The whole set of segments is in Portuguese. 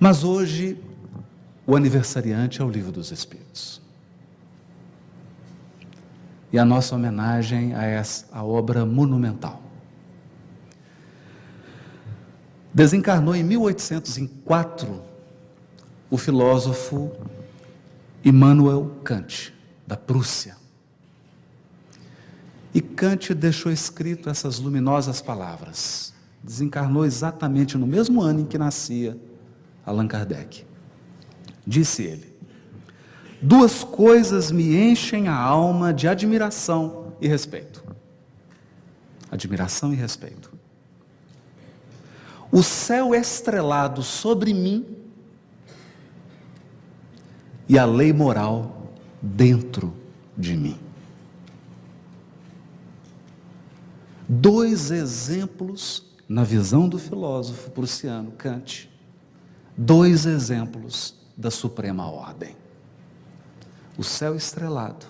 Mas hoje, o aniversariante é o Livro dos Espíritos. E a nossa homenagem a essa obra monumental. Desencarnou em 1804 o filósofo Immanuel Kant, da Prússia. E Kant deixou escrito essas luminosas palavras. Desencarnou exatamente no mesmo ano em que nascia Allan Kardec. Disse ele: duas coisas me enchem a alma de admiração e respeito. Admiração e respeito. O céu estrelado sobre mim e a lei moral dentro de mim. Dois exemplos, na visão do filósofo prussiano Kant, dois exemplos da suprema ordem. O céu estrelado,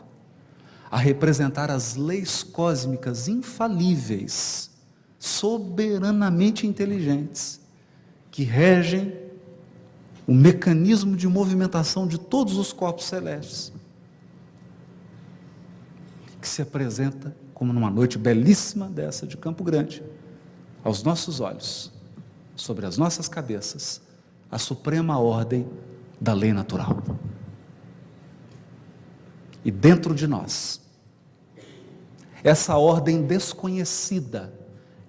a representar as leis cósmicas infalíveis, soberanamente inteligentes, que regem o mecanismo de movimentação de todos os corpos celestes, que se apresenta como numa noite belíssima dessa de Campo Grande, aos nossos olhos, sobre as nossas cabeças, a suprema ordem da lei natural. E dentro de nós, essa ordem desconhecida,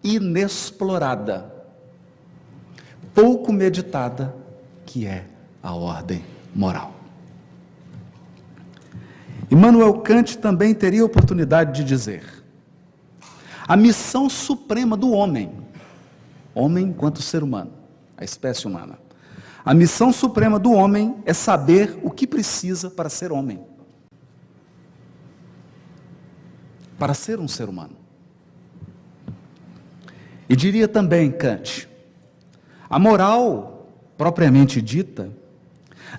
inexplorada, pouco meditada, que é a ordem moral. Immanuel Kant também teria a oportunidade de dizer: a missão suprema do homem enquanto ser humano, a espécie humana, a missão suprema do homem é saber o que precisa para ser homem, para ser um ser humano. E diria também Kant: a moral, propriamente dita,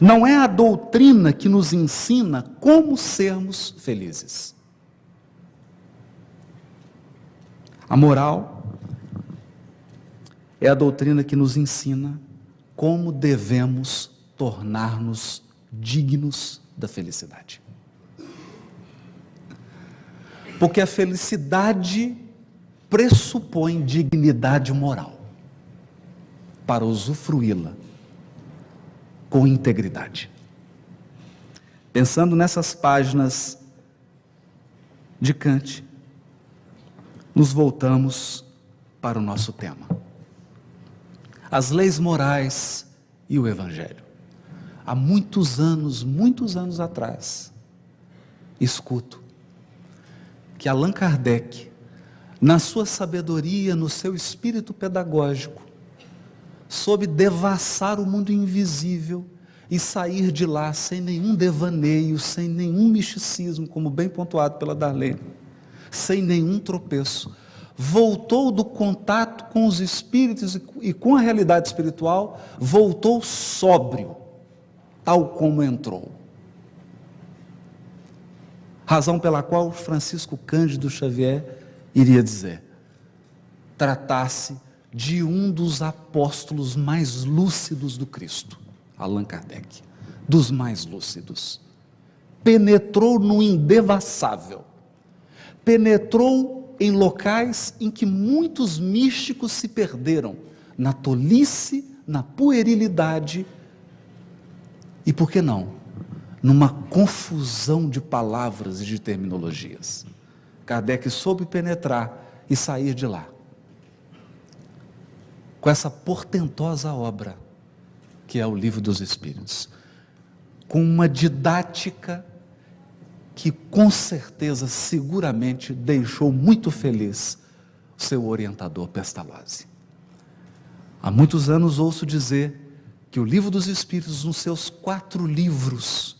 não é a doutrina que nos ensina como sermos felizes. A moral é a doutrina que nos ensina como devemos tornar-nos dignos da felicidade. Porque a felicidade pressupõe dignidade moral para usufruí-la com integridade. Pensando nessas páginas de Kant, nos voltamos para o nosso tema: as leis morais e o Evangelho. Há muitos anos atrás, escuto que Allan Kardec, na sua sabedoria, no seu espírito pedagógico, soube devassar o mundo invisível e sair de lá sem nenhum devaneio, sem nenhum misticismo, como bem pontuado pela Darlene, sem nenhum tropeço. Voltou do contato com os espíritos e com a realidade espiritual, voltou sóbrio, tal como entrou. Razão pela qual Francisco Cândido Xavier iria dizer: tratar-se de um dos apóstolos mais lúcidos do Cristo, Allan Kardec, dos mais lúcidos. Penetrou no indevassável, penetrou em locais em que muitos místicos se perderam, na tolice, na puerilidade e, por que não, numa confusão de palavras e de terminologias. Kardec soube penetrar e sair de lá com essa portentosa obra que é o Livro dos Espíritos, com uma didática que com certeza, seguramente, deixou muito feliz o seu orientador Pestalozzi. Há muitos anos ouço dizer que o Livro dos Espíritos, nos seus 4 livros,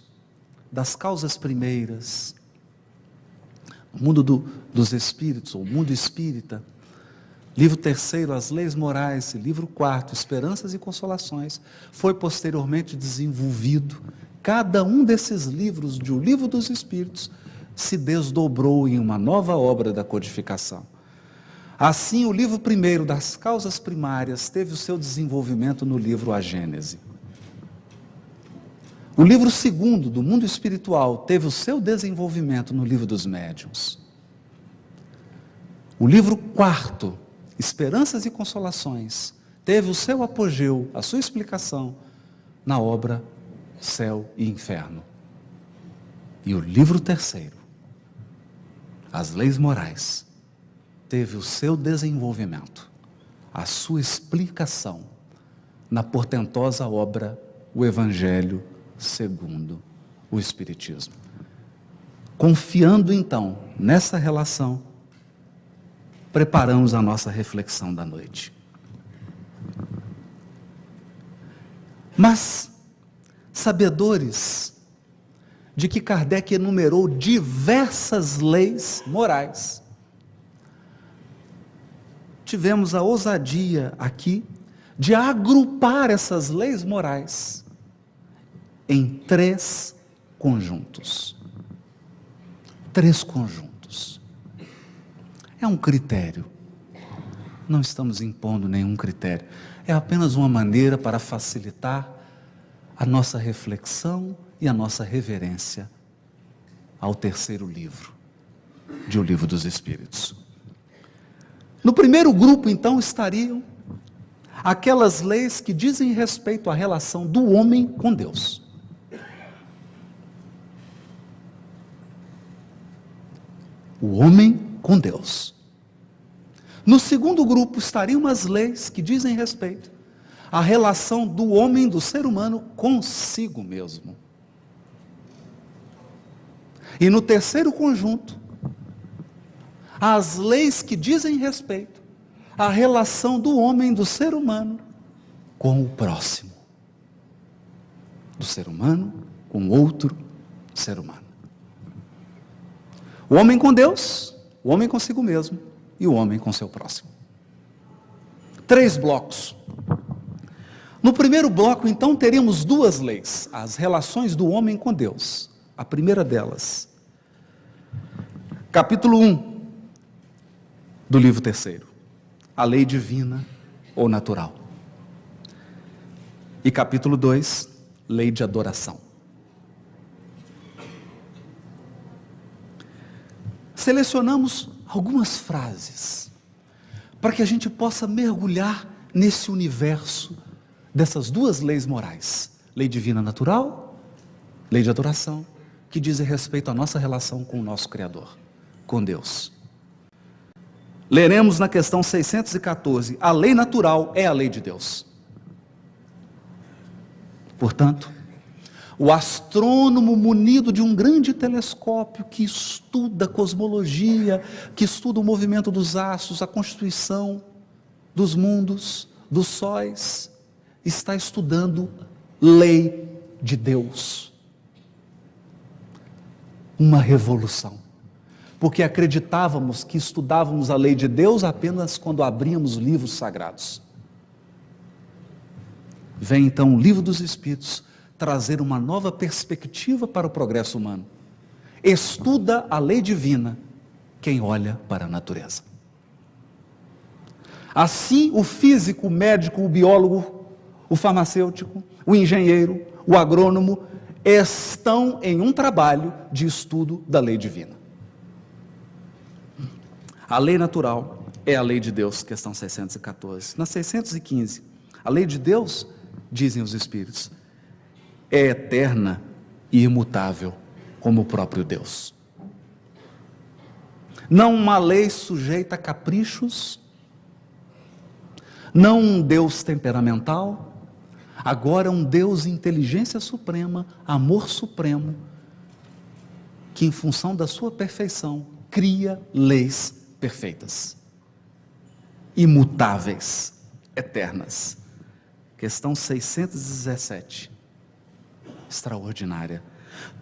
das causas primeiras, o mundo dos espíritos, ou o mundo espírita, livro 3º, as leis morais, e livro 4º, esperanças e consolações, foi posteriormente desenvolvido. Cada um desses livros, de O Livro dos Espíritos, se desdobrou em uma nova obra da codificação. Assim, o livro 1º, das causas primárias, teve o seu desenvolvimento no livro A Gênese. O livro segundo, do mundo espiritual, teve o seu desenvolvimento no livro dos médiuns. O livro quarto, Esperanças e Consolações, teve o seu apogeu, a sua explicação, na obra Céu e Inferno. E o livro terceiro, As Leis Morais, teve o seu desenvolvimento, a sua explicação, na portentosa obra O Evangelho segundo o Espiritismo. Confiando então nessa relação, preparamos a nossa reflexão da noite. Mas, sabedores de que Kardec enumerou diversas leis morais, tivemos a ousadia aqui de agrupar essas leis morais em 3 conjuntos. 3 conjuntos. É um critério. Não estamos impondo nenhum critério. É apenas uma maneira para facilitar a nossa reflexão e a nossa reverência ao terceiro livro, de O Livro dos Espíritos. No primeiro grupo, então, estariam aquelas leis que dizem respeito à relação do homem com Deus. O homem com Deus. No segundo grupo estariam as leis que dizem respeito à relação do homem, do ser humano, consigo mesmo. E no terceiro conjunto, as leis que dizem respeito à relação do homem, do ser humano, com o próximo. Do ser humano com outro ser humano. O homem com Deus, o homem consigo mesmo e o homem com seu próximo. 3 blocos. No primeiro bloco, então, teríamos 2 leis, as relações do homem com Deus. A primeira delas, capítulo 1 do livro terceiro, a lei divina ou natural. E capítulo 2, lei de adoração. Selecionamos algumas frases para que a gente possa mergulhar nesse universo dessas 2 leis morais, lei divina natural, lei de adoração, que dizem respeito à nossa relação com o nosso Criador, com Deus. Leremos na questão 614, a lei natural é a lei de Deus. Portanto, o astrônomo munido de um grande telescópio que estuda a cosmologia, que estuda o movimento dos astros, a constituição dos mundos, dos sóis, está estudando lei de Deus. Uma revolução. Porque acreditávamos que estudávamos a lei de Deus apenas quando abríamos livros sagrados. Vem então o Livro dos Espíritos trazer uma nova perspectiva para o progresso humano. Estuda a lei divina quem olha para a natureza. Assim, o físico, o médico, o biólogo, o farmacêutico, o engenheiro, o agrônomo, estão em um trabalho de estudo da lei divina. A lei natural é a lei de Deus, questão 614. Na 615, a lei de Deus, dizem os Espíritos, é eterna e imutável, como o próprio Deus. Não uma lei sujeita a caprichos, não um Deus temperamental, agora um Deus inteligência suprema, amor supremo, que em função da sua perfeição, cria leis perfeitas, imutáveis, eternas. Questão 617. Extraordinária.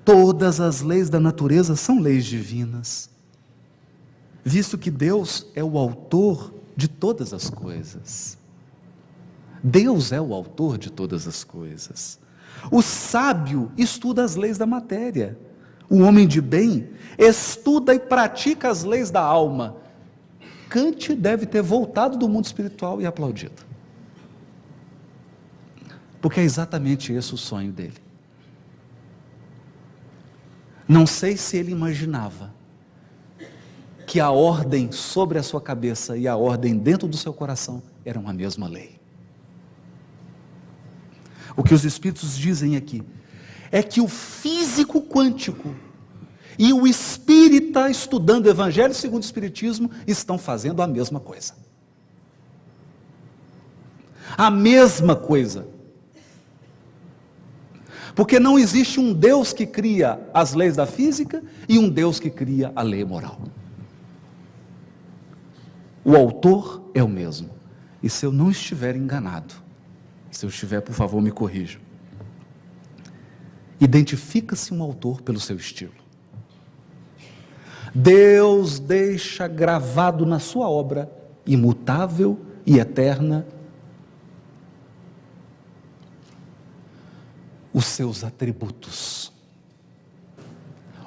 Todas as leis da natureza são leis divinas, visto que Deus é o autor de todas as coisas. Deus é o autor de todas as coisas. O sábio estuda as leis da matéria. O homem de bem estuda e pratica as leis da alma. Kant deve ter voltado do mundo espiritual e aplaudido. Porque é exatamente esse o sonho dele. Não sei se ele imaginava que a ordem sobre a sua cabeça e a ordem dentro do seu coração eram a mesma lei. O que os Espíritos dizem aqui é que o físico quântico e o espírita estudando o Evangelho segundo o Espiritismo estão fazendo a mesma coisa. A mesma coisa. Porque não existe um Deus que cria as leis da física e um Deus que cria a lei moral. O autor é o mesmo. E se eu não estiver enganado, se eu estiver, por favor, me corrija. Identifica-se um autor pelo seu estilo. Deus deixa gravado na sua obra, imutável e eterna, os seus atributos.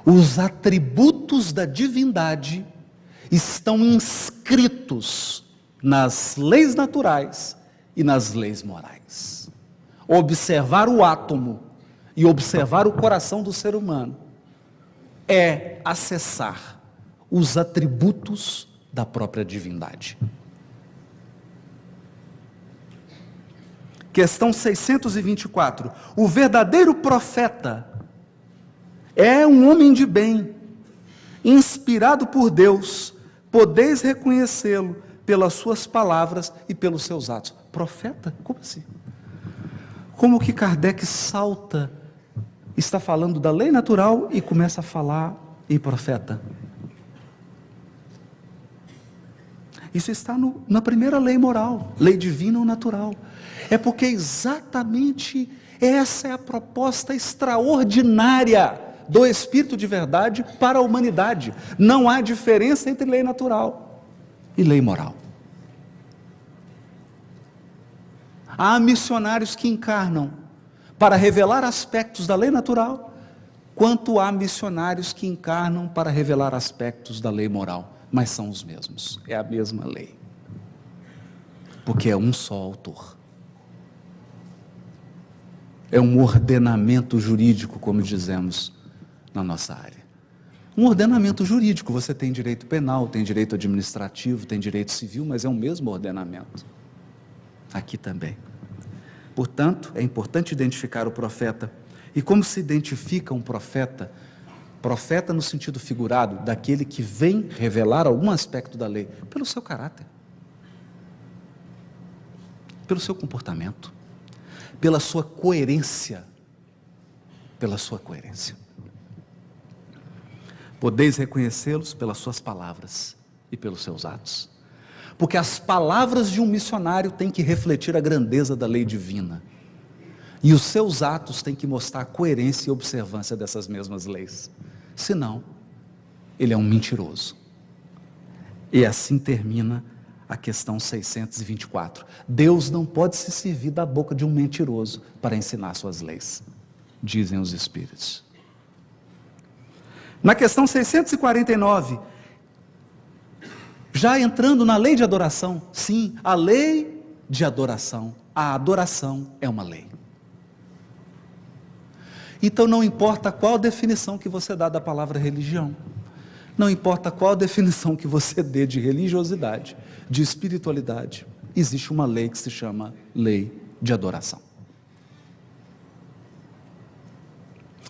Os atributos da divindade estão inscritos nas leis naturais e nas leis morais. Observar o átomo e observar o coração do ser humano é acessar os atributos da própria divindade. Questão 624. O verdadeiro profeta é um homem de bem, inspirado por Deus. Podeis reconhecê-lo pelas suas palavras e pelos seus atos. Profeta? Como assim? Como que Kardec salta, está falando da lei natural e começa a falar em profeta? Isso está na primeira lei moral, lei divina ou natural. É porque exatamente essa é a proposta extraordinária do Espírito de verdade para a humanidade. Não há diferença entre lei natural e lei moral. Há missionários que encarnam para revelar aspectos da lei natural, quanto há missionários que encarnam para revelar aspectos da lei moral, mas são os mesmos, é a mesma lei, porque é um só autor. É um ordenamento jurídico, como dizemos na nossa área. Um ordenamento jurídico, você tem direito penal, tem direito administrativo, tem direito civil, mas é o mesmo ordenamento. Aqui também. Portanto, é importante identificar o profeta. E como se identifica um profeta? Profeta no sentido figurado, daquele que vem revelar algum aspecto da lei, pelo seu caráter, pelo seu comportamento, pela sua coerência, Podeis reconhecê-los pelas suas palavras e pelos seus atos. Porque as palavras de um missionário têm que refletir a grandeza da lei divina. E os seus atos têm que mostrar a coerência e observância dessas mesmas leis. Senão, ele é um mentiroso. E assim termina a questão 624. Deus não pode se servir da boca de um mentiroso para ensinar suas leis, dizem os Espíritos. Na questão 649, já entrando na lei de adoração, sim, a lei de adoração, a adoração é uma lei. Então não importa qual definição que você dá da palavra religião, não importa qual definição que você dê de religiosidade, de espiritualidade, existe uma lei que se chama lei de adoração.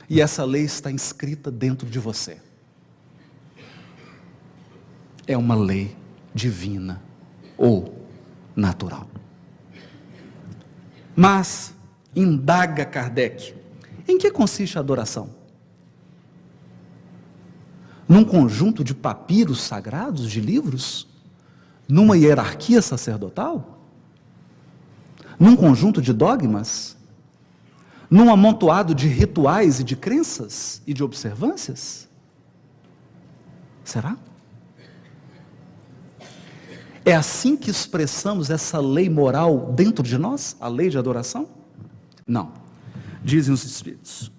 E essa lei está inscrita dentro de você. É uma lei divina ou natural. Mas, indaga Kardec, em que consiste a adoração? Num conjunto de papiros sagrados, de livros? Numa hierarquia sacerdotal? Num conjunto de dogmas? Num amontoado de rituais e de crenças e de observâncias? Será? É assim que expressamos essa lei moral dentro de nós? A lei de adoração? Não. Dizem os Espíritos.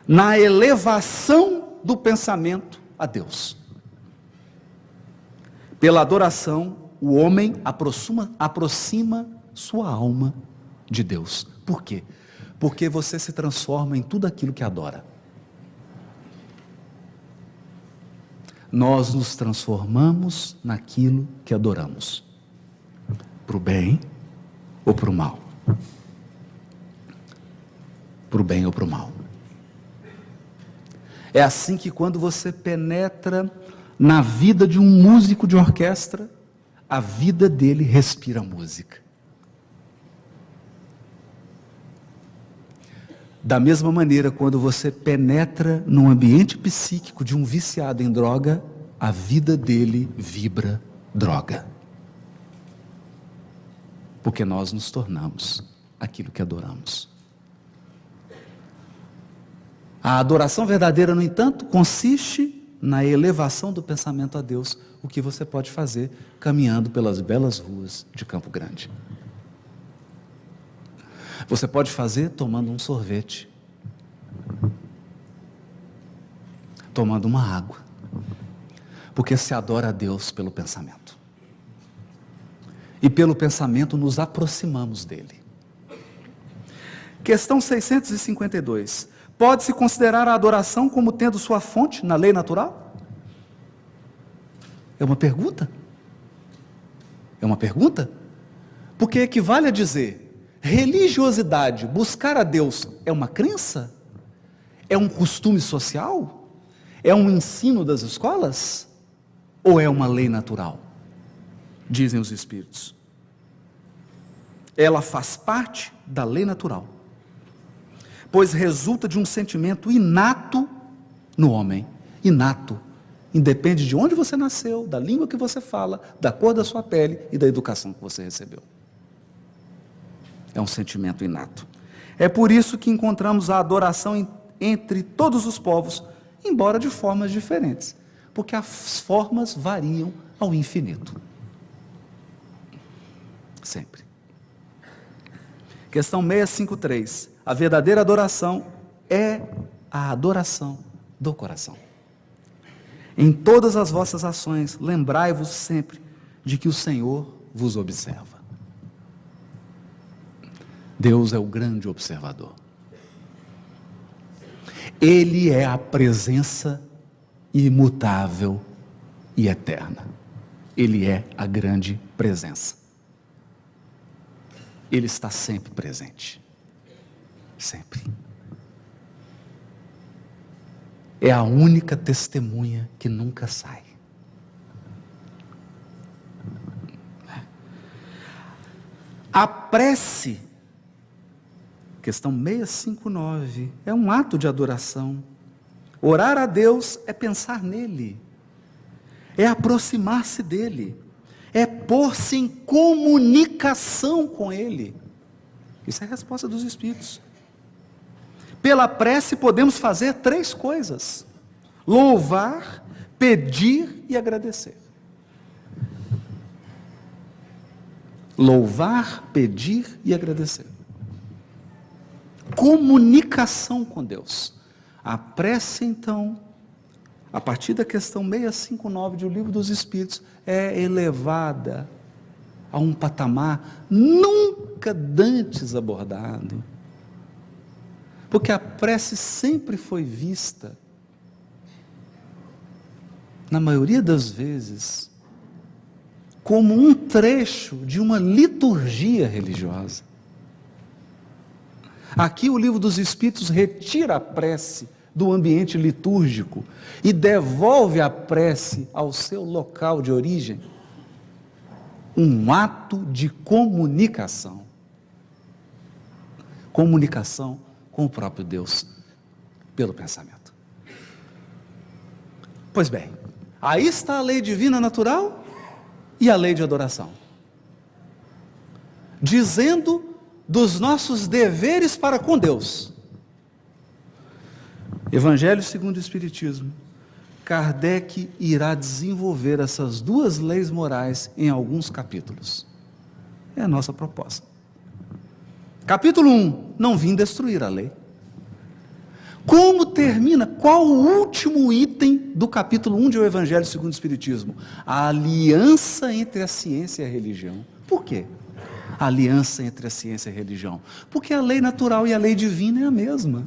Na elevação do pensamento a Deus. Pela adoração, o homem aproxima sua alma de Deus. Por quê? Porque você se transforma em tudo aquilo que adora. nós nos transformamos naquilo que adoramos, para o bem ou para o mal. Para o bem ou para o mal. É assim que quando você penetra na vida de um músico de orquestra, a vida dele respira música. Da mesma maneira, quando você penetra no ambiente psíquico de um viciado em droga, a vida dele vibra droga. Porque nós nos tornamos aquilo que adoramos. A adoração verdadeira, no entanto, consiste na elevação do pensamento a Deus, o que você pode fazer caminhando pelas belas ruas de Campo Grande. Você pode fazer tomando um sorvete, tomando uma água, porque se adora a Deus pelo pensamento. E pelo pensamento nos aproximamos dele. Questão 652. Pode-se considerar a adoração como tendo sua fonte na lei natural? É uma pergunta? É uma pergunta? Porque equivale a dizer, religiosidade, buscar a Deus, é uma crença? É um costume social? É um ensino das escolas? Ou é uma lei natural? Dizem os Espíritos. Ela faz parte da lei natural, pois resulta de um sentimento inato no homem. Inato. Independe de onde você nasceu, da língua que você fala, da cor da sua pele e da educação que você recebeu. É um sentimento inato. É por isso que encontramos a adoração entre todos os povos, embora de formas diferentes, porque as formas variam ao infinito. Sempre. Questão 653. A verdadeira adoração é a adoração do coração. Em todas as vossas ações, lembrai-vos sempre de que o Senhor vos observa. Deus é o grande observador. Ele é a presença imutável e eterna. Ele é a grande presença. Ele está sempre presente. Sempre. É a única testemunha que nunca sai. A prece, questão 659, é um ato de adoração. Orar a Deus é pensar nele, é aproximar-se dele, é pôr-se em comunicação com ele. Isso é a resposta dos Espíritos. Pela prece podemos fazer 3 coisas: louvar, pedir e agradecer. Louvar, pedir e agradecer. Comunicação com Deus. A prece, então, a partir da questão 659 do Livro dos Espíritos, é elevada a um patamar nunca dantes abordado. Porque a prece sempre foi vista, na maioria das vezes, como um trecho de uma liturgia religiosa. Aqui o Livro dos Espíritos retira a prece do ambiente litúrgico e devolve a prece ao seu local de origem, um ato de comunicação. Comunicação com o próprio Deus, pelo pensamento. Pois bem, aí está a lei divina natural e a lei de adoração, dizendo dos nossos deveres para com Deus. Evangelho segundo o Espiritismo. Kardec irá desenvolver essas 2 leis morais em alguns capítulos. É a nossa proposta. Capítulo 1, não vim destruir a lei. Como termina? Qual o último item do capítulo 1 de O Evangelho segundo o Espiritismo? A aliança entre a ciência e a religião. Por quê? A aliança entre a ciência e a religião. Porque a lei natural e a lei divina é a mesma.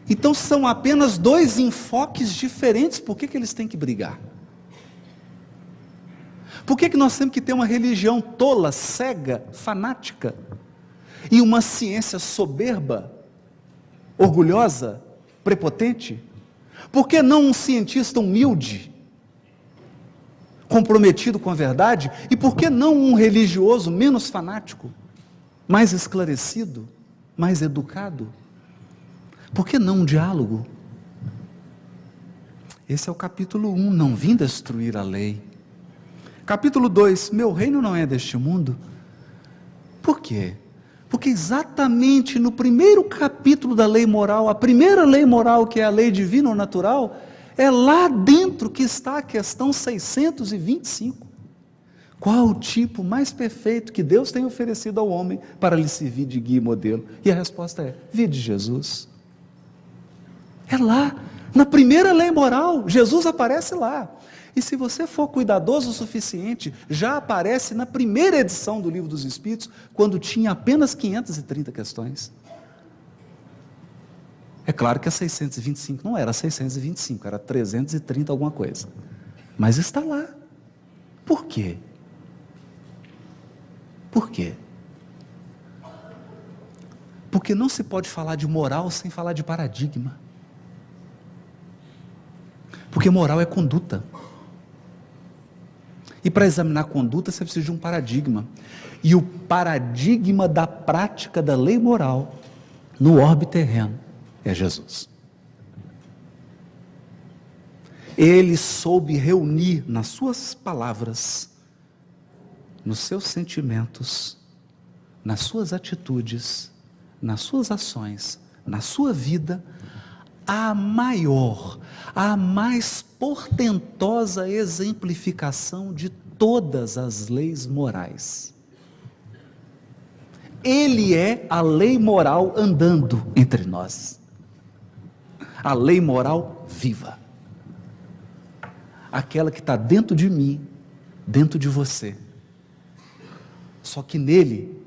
Então são apenas dois enfoques diferentes, por que eles têm que brigar? Por que nós temos que ter uma religião tola, cega, fanática, e uma ciência soberba, orgulhosa, prepotente? Por que não um cientista humilde, comprometido com a verdade? E por que não um religioso menos fanático, mais esclarecido, mais educado? Por que não um diálogo? Esse é o capítulo 1, não vim destruir a lei. Capítulo 2, meu reino não é deste mundo. Por quê? Porque exatamente no primeiro capítulo da lei moral, a primeira lei moral, que é a lei divina ou natural, é lá dentro que está a questão 625. Qual o tipo mais perfeito que Deus tem oferecido ao homem para lhe servir de guia e modelo? E a resposta é: vide Jesus. É lá, na primeira lei moral, Jesus aparece lá. E se você for cuidadoso o suficiente, já aparece na primeira edição do Livro dos Espíritos, quando tinha apenas 530 questões. É claro que a 625 não era 625, era 330 alguma coisa. Mas está lá. Por quê? Por quê? Porque não se pode falar de moral sem falar de paradigma. Porque moral é conduta. E para examinar conduta, você precisa de um paradigma. E o paradigma da prática da lei moral no orbe terreno é Jesus. Ele soube reunir nas suas palavras, nos seus sentimentos, nas suas atitudes, nas suas ações, na sua vida, a maior, a mais portentosa exemplificação de todas as leis morais. Ele é a lei moral andando entre nós. A lei moral viva. Aquela que está dentro de mim, dentro de você. Só que nele,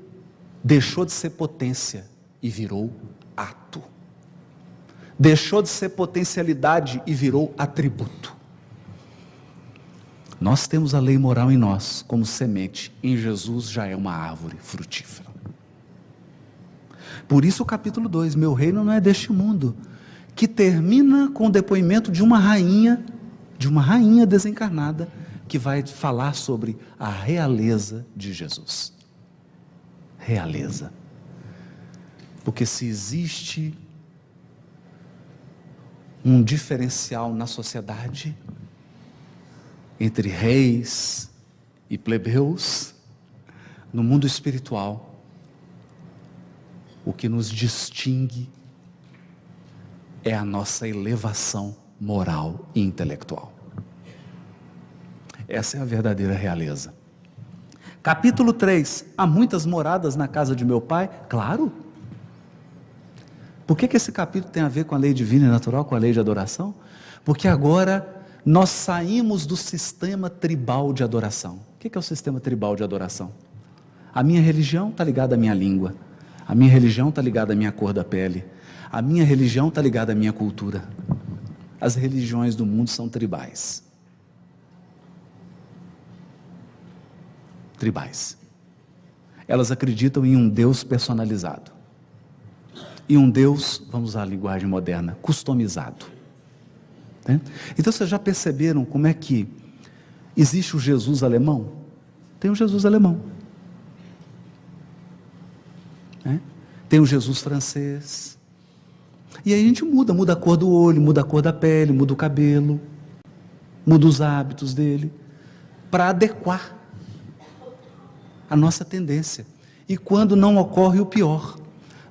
deixou de ser potência e virou ato. Deixou de ser potencialidade e virou atributo. Nós temos a lei moral em nós, como semente. Em Jesus já é uma árvore frutífera. Por isso o capítulo 2, meu reino não é deste mundo, que termina com o depoimento de uma rainha desencarnada, que vai falar sobre a realeza de Jesus. Realeza. Porque se existe um diferencial na sociedade entre reis e plebeus, no mundo espiritual, o que nos distingue é a nossa elevação moral e intelectual. Essa é a verdadeira realeza. Capítulo 3, há muitas moradas na casa de meu pai? Claro. Por que esse capítulo tem a ver com a lei divina e natural, com a lei de adoração? Porque agora nós saímos do sistema tribal de adoração. O que é o sistema tribal de adoração? A minha religião está ligada à minha língua. A minha religião está ligada à minha cor da pele. A minha religião está ligada à minha cultura. As religiões do mundo são tribais. Tribais. Elas acreditam em um Deus personalizado. E um Deus, vamos usar a linguagem moderna, customizado. Né? Então vocês já perceberam como é que existe o Jesus alemão? Tem o Jesus alemão. Né? Tem o Jesus francês. E aí a gente muda a cor do olho, muda a cor da pele, muda o cabelo, muda os hábitos dele, para adequar a nossa tendência. E quando não ocorre o pior,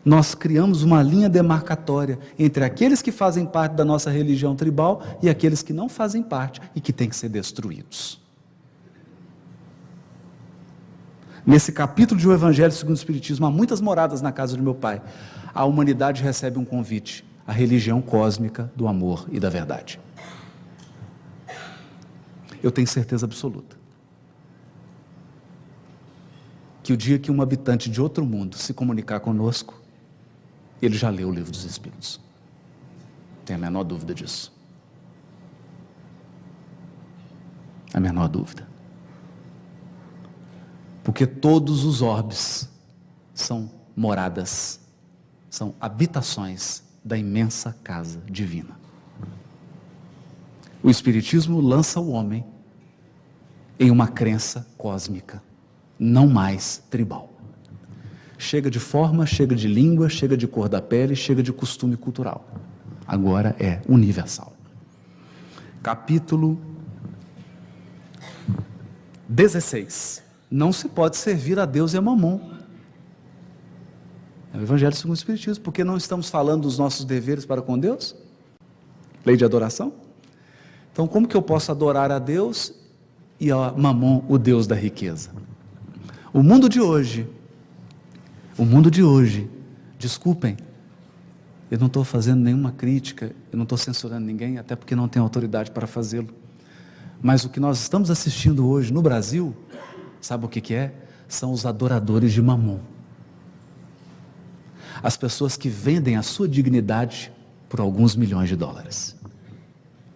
nós criamos uma linha demarcatória entre aqueles que fazem parte da nossa religião tribal e aqueles que não fazem parte e que têm que ser destruídos. Nesse capítulo de O Evangelho segundo o Espiritismo, há muitas moradas na casa de meu pai. A humanidade recebe um convite, a religião cósmica do amor e da verdade. Eu tenho certeza absoluta que o dia que um habitante de outro mundo se comunicar conosco, ele já leu o Livro dos Espíritos. tenho a menor dúvida disso. A menor dúvida. Porque todos os orbes são moradas, são habitações da imensa casa divina. O Espiritismo lança o homem em uma crença cósmica, não mais tribal. Chega de forma, chega de língua, chega de cor da pele, chega de costume cultural. Agora é universal. Capítulo 16. Não se pode servir a Deus e a Mamon. É o Evangelho segundo o Espiritismo. Porque não estamos falando dos nossos deveres para com Deus? Lei de adoração? Então, como que eu posso adorar a Deus e a Mamon, o Deus da riqueza? O mundo de hoje, desculpem, eu não estou fazendo nenhuma crítica, eu não estou censurando ninguém, até porque não tenho autoridade para fazê-lo. Mas o que nós estamos assistindo hoje no Brasil, sabe o que é? São os adoradores de Mamon. As pessoas que vendem a sua dignidade por alguns milhões de dólares.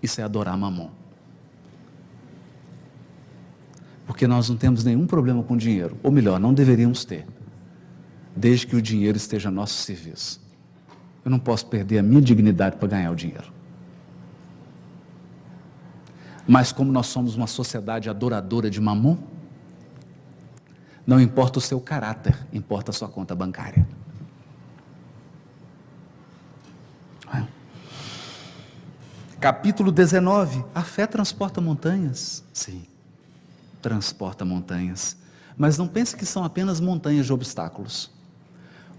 Isso é adorar Mamon. Porque nós não temos nenhum problema com dinheiro, ou melhor, não deveríamos ter, desde que o dinheiro esteja a nosso serviço. Eu não posso perder a minha dignidade para ganhar o dinheiro. Mas como nós somos uma sociedade adoradora de Mamon, não importa o seu caráter, importa a sua conta bancária. Capítulo 19, a fé transporta montanhas. Sim, transporta montanhas. Mas não pense que são apenas montanhas de obstáculos.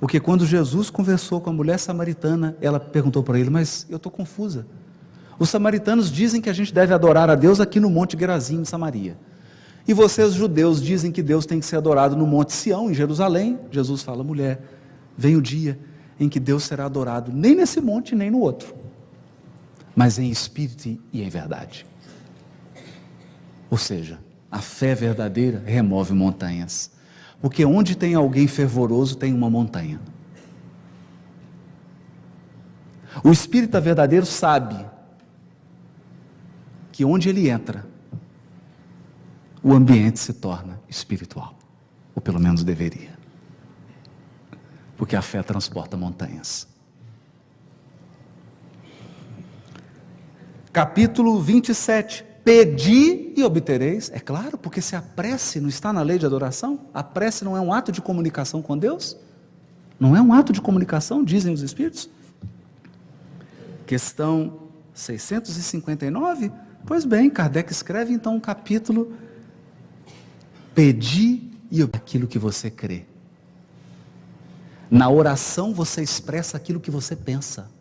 Porque quando Jesus conversou com a mulher samaritana, ela perguntou para ele, mas eu estou confusa. Os samaritanos dizem que a gente deve adorar a Deus aqui no Monte Gerazim, em Samaria. E vocês, judeus, dizem que Deus tem que ser adorado no Monte Sião, em Jerusalém. Jesus fala, mulher, vem o dia em que Deus será adorado, nem nesse monte, nem no outro, mas em espírito e em verdade. Ou seja, a fé verdadeira remove montanhas. Porque onde tem alguém fervoroso, tem uma montanha. O espírita verdadeiro sabe que onde ele entra, o ambiente se torna espiritual. Ou pelo menos deveria. Porque a fé transporta montanhas. Capítulo 27. Pedi e obtereis. É claro, porque se a prece não está na lei de adoração, a prece não é um ato de comunicação com Deus? Não é um ato de comunicação, dizem os Espíritos? Questão 659. Pois bem, Kardec escreve então um capítulo. Pedi e aquilo que você crê. Na oração você expressa aquilo que você pensa.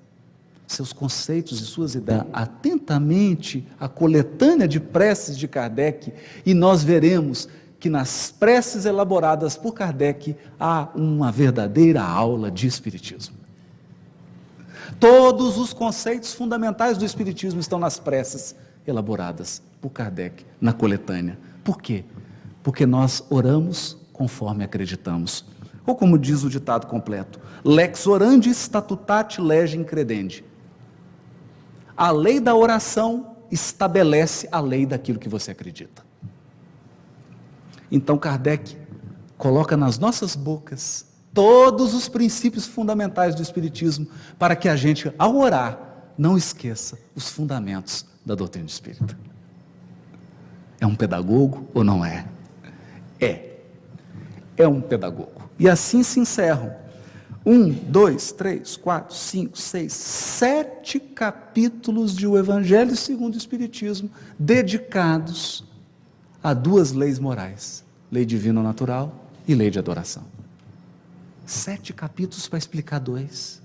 Seus conceitos e suas ideias, atentamente a coletânea de preces de Kardec, e nós veremos que nas preces elaboradas por Kardec há uma verdadeira aula de Espiritismo. Todos os conceitos fundamentais do Espiritismo estão nas preces elaboradas por Kardec, na coletânea. Por quê? Porque nós oramos conforme acreditamos. Ou como diz o ditado completo, lex orandi statutate legem credendi. A lei da oração estabelece a lei daquilo que você acredita. Então Kardec coloca nas nossas bocas todos os princípios fundamentais do Espiritismo, para que a gente, ao orar, não esqueça os fundamentos da doutrina espírita. É um pedagogo ou não é? É um pedagogo. E assim se encerram 1, 2, 3, 4, 5, 6, 7 capítulos de O Evangelho segundo o Espiritismo, dedicados a duas leis morais, lei divina natural e lei de adoração. 7 capítulos para explicar 2,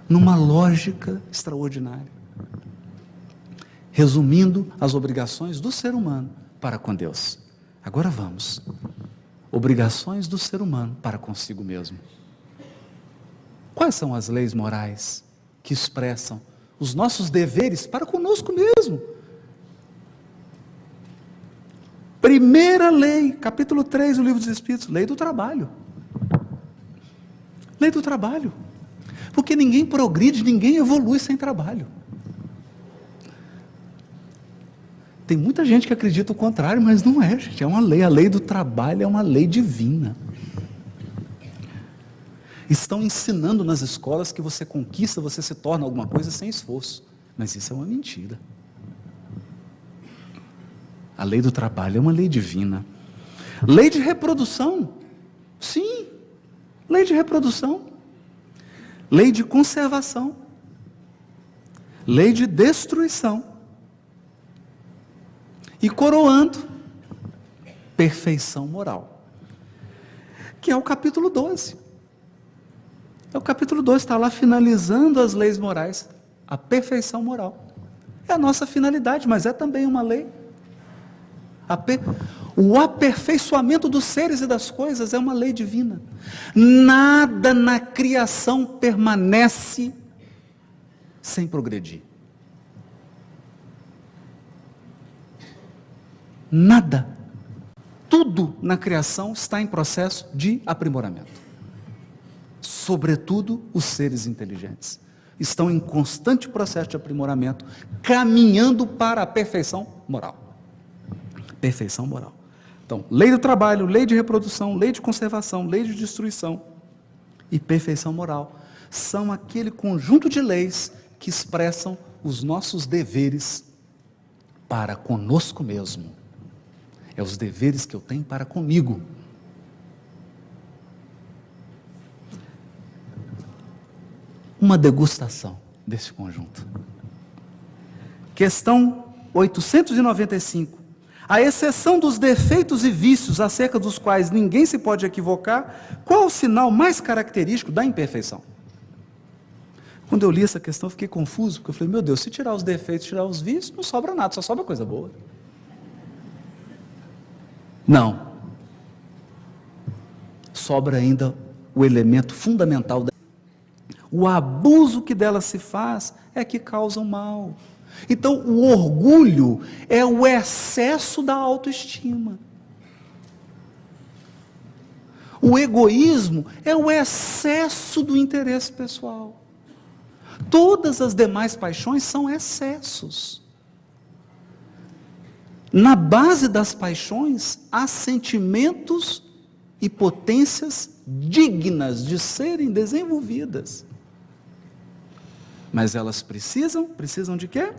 numa lógica extraordinária, resumindo as obrigações do ser humano para com Deus. Agora vamos, obrigações do ser humano para consigo mesmo. Quais são as leis morais que expressam os nossos deveres para conosco mesmo? Primeira lei, capítulo 3 do Livro dos Espíritos, lei do trabalho. Lei do trabalho. Porque ninguém progride, ninguém evolui sem trabalho. Tem muita gente que acredita o contrário, mas não é, gente. É uma lei. A lei do trabalho é uma lei divina. Estão ensinando nas escolas que você conquista, você se torna alguma coisa sem esforço. Mas isso é uma mentira. A lei do trabalho é uma lei divina. Lei de reprodução. Sim, lei de reprodução. Lei de conservação. Lei de destruição. E coroando, perfeição moral. Que é o capítulo 12. É o capítulo 12, está lá finalizando as leis morais. A perfeição moral. É a nossa finalidade, mas é também uma lei. O aperfeiçoamento dos seres e das coisas é uma lei divina. Nada na criação permanece sem progredir. Nada. Tudo na criação está em processo de aprimoramento. Sobretudo os seres inteligentes. Estão em constante processo de aprimoramento, caminhando para a perfeição moral. Perfeição moral. Então, lei do trabalho, lei de reprodução, lei de conservação, lei de destruição e perfeição moral são aquele conjunto de leis que expressam os nossos deveres para conosco mesmo. É os deveres que eu tenho para comigo. Uma degustação desse conjunto. Questão 895. À exceção dos defeitos e vícios acerca dos quais ninguém se pode equivocar, qual o sinal mais característico da imperfeição? Quando eu li essa questão, eu fiquei confuso, porque eu falei, meu Deus, se tirar os defeitos, tirar os vícios, não sobra nada, só sobra coisa boa. Não. Sobra ainda o elemento fundamental. O abuso que dela se faz é que causa o mal. Então, o orgulho é o excesso da autoestima. O egoísmo é o excesso do interesse pessoal. Todas as demais paixões são excessos. Na base das paixões, há sentimentos e potências dignas de serem desenvolvidas. Mas elas precisam de quê?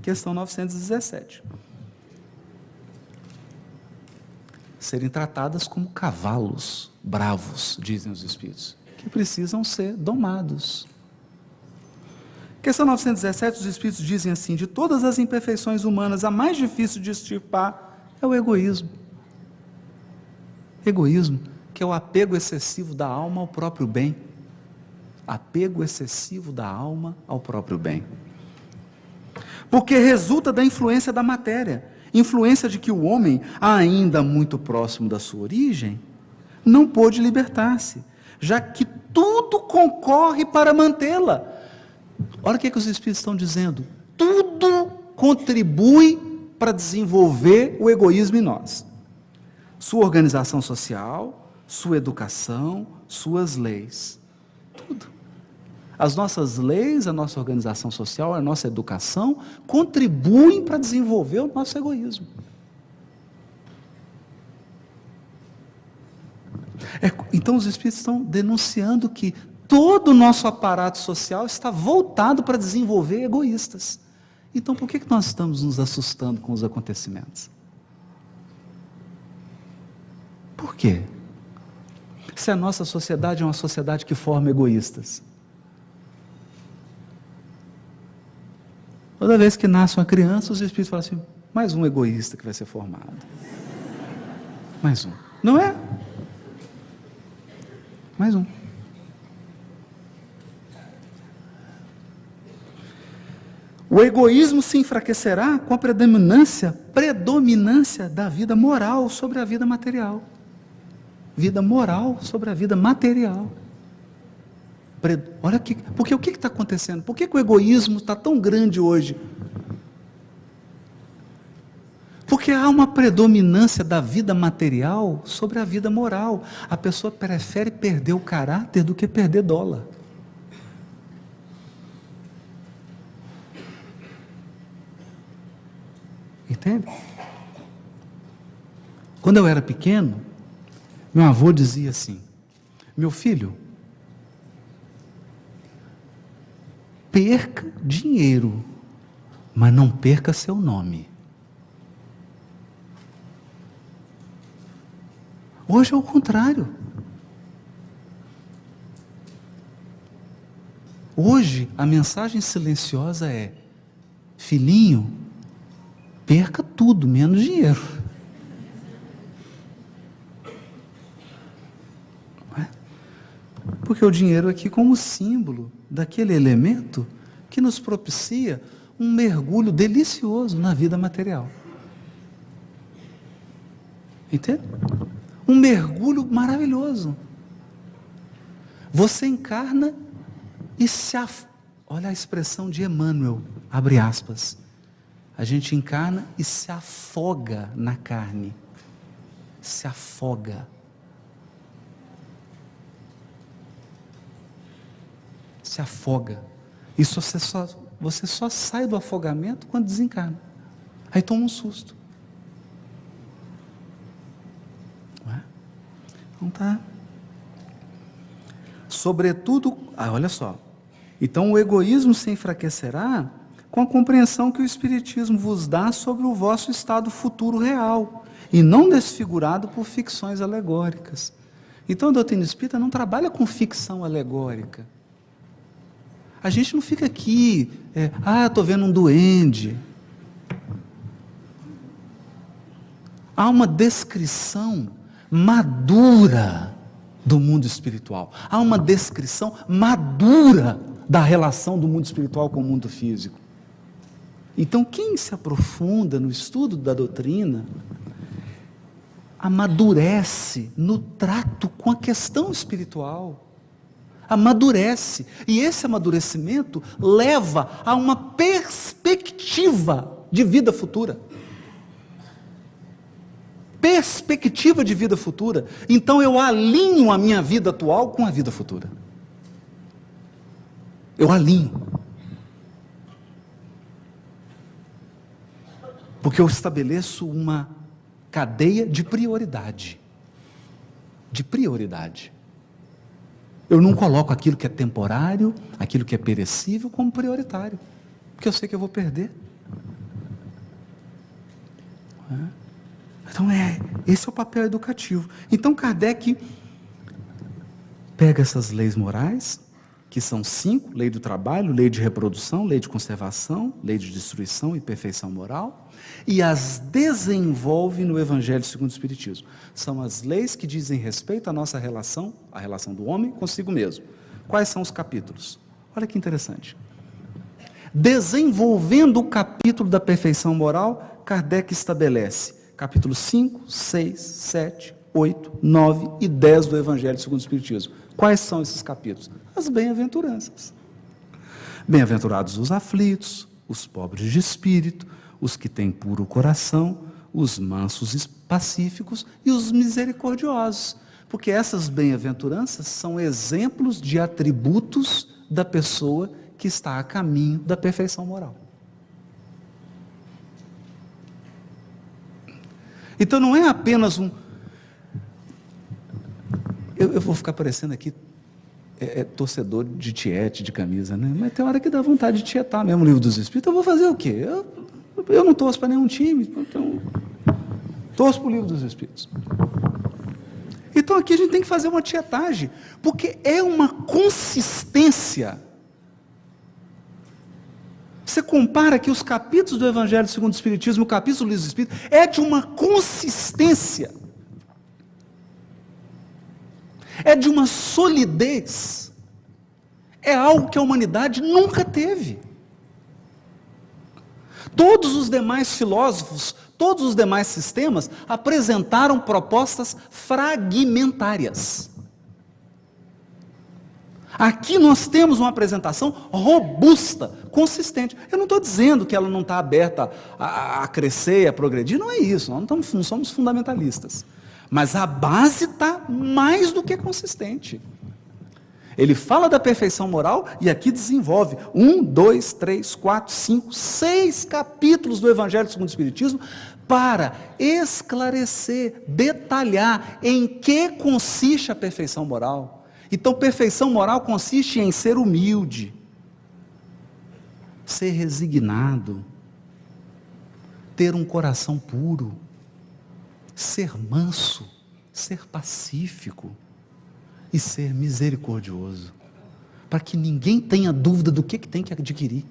Questão 917. Serem tratadas como cavalos bravos, dizem os Espíritos, que precisam ser domados. Questão 917, os Espíritos dizem assim, de todas as imperfeições humanas, a mais difícil de extirpar é o egoísmo. Egoísmo, que é o apego excessivo da alma ao próprio bem. Apego excessivo da alma ao próprio bem. Porque resulta da influência da matéria, influência de que o homem, ainda muito próximo da sua origem, não pôde libertar-se, já que tudo concorre para mantê-la. Olha o que os Espíritos estão dizendo. Tudo contribui para desenvolver o egoísmo em nós. Sua organização social, sua educação, suas leis. Tudo. As nossas leis, a nossa organização social, a nossa educação contribuem para desenvolver o nosso egoísmo. Então os Espíritos estão denunciando que todo o nosso aparato social está voltado para desenvolver egoístas. Então por que nós estamos nos assustando com os acontecimentos? Por quê? Se a nossa sociedade é uma sociedade que forma egoístas. Toda vez que nasce uma criança, os Espíritos falam assim, mais um egoísta que vai ser formado. Mais um. Não é? Mais um. O egoísmo se enfraquecerá com a predominância da vida moral sobre a vida material. Vida moral sobre a vida material. Olha aqui, porque o que está acontecendo? Por que o egoísmo está tão grande hoje? Porque há uma predominância da vida material sobre a vida moral. A pessoa prefere perder o caráter do que perder dólar. Entende? Quando eu era pequeno, meu avô dizia assim: meu filho, perca dinheiro, mas não perca seu nome. Hoje é o contrário. Hoje a mensagem silenciosa é: filhinho, perca tudo, menos dinheiro. Não é? Porque o dinheiro é aqui como símbolo daquele elemento que nos propicia um mergulho delicioso na vida material. Entende? Um mergulho maravilhoso. Você encarna e olha a expressão de Emmanuel, abre aspas. A gente encarna e se afoga na carne. Se afoga. Se afoga. Isso você só sai do afogamento quando desencarna. Aí toma um susto. Não é? Então tá. Sobretudo, olha só. Então o egoísmo se enfraquecerá com a compreensão que o Espiritismo vos dá sobre o vosso estado futuro real, e não desfigurado por ficções alegóricas. Então a doutrina espírita não trabalha com ficção alegórica. A gente não fica aqui, estou vendo um duende. Há uma descrição madura do mundo espiritual. Há uma descrição madura da relação do mundo espiritual com o mundo físico. Então, quem se aprofunda no estudo da doutrina, amadurece no trato com a questão espiritual. Amadurece. E esse amadurecimento leva a uma perspectiva de vida futura. Perspectiva de vida futura. Então eu alinho a minha vida atual com a vida futura. Eu alinho. Porque eu estabeleço uma cadeia de prioridade. De prioridade. Eu não coloco aquilo que é temporário, aquilo que é perecível como prioritário. Porque eu sei que eu vou perder. Então esse é o papel educativo. Então Kardec pega essas leis morais, que são 5, lei do trabalho, lei de reprodução, lei de conservação, lei de destruição e perfeição moral, e as desenvolve no Evangelho segundo o Espiritismo. São as leis que dizem respeito à nossa relação, a relação do homem consigo mesmo. Quais são os capítulos? Olha que interessante. Desenvolvendo o capítulo da perfeição moral, Kardec estabelece capítulos 5, 6, 7, 8, 9 e 10 do Evangelho segundo o Espiritismo. Quais são esses capítulos? As bem-aventuranças. Bem-aventurados os aflitos, os pobres de espírito, os que têm puro coração, os mansos e pacíficos e os misericordiosos. Porque essas bem-aventuranças são exemplos de atributos da pessoa que está a caminho da perfeição moral. Então não é apenas eu vou ficar parecendo aqui torcedor de tiete, de camisa, né? Mas tem hora que dá vontade de tietar mesmo o Livro dos Espíritos. Eu vou fazer o quê? Eu não torço para nenhum time, então torço para o Livro dos Espíritos. Então aqui a gente tem que fazer uma tietagem, porque é uma consistência. Você compara que os capítulos do Evangelho segundo o Espiritismo, o capítulo do Livro dos Espíritos, é de uma consistência. É de uma solidez. É algo que a humanidade nunca teve. Todos os demais filósofos, todos os demais sistemas apresentaram propostas fragmentárias. Aqui nós temos uma apresentação robusta, consistente. Eu não estou dizendo que ela não está aberta a crescer, a progredir, não é isso, nós não somos fundamentalistas. Mas a base está mais do que consistente. Ele fala da perfeição moral e aqui desenvolve 1, 2, 3, 4, 5, 6 capítulos do Evangelho segundo o Espiritismo para esclarecer, detalhar em que consiste a perfeição moral. Então, perfeição moral consiste em ser humilde, ser resignado, ter um coração puro, ser manso, ser pacífico e ser misericordioso, para que ninguém tenha dúvida do que tem que adquirir.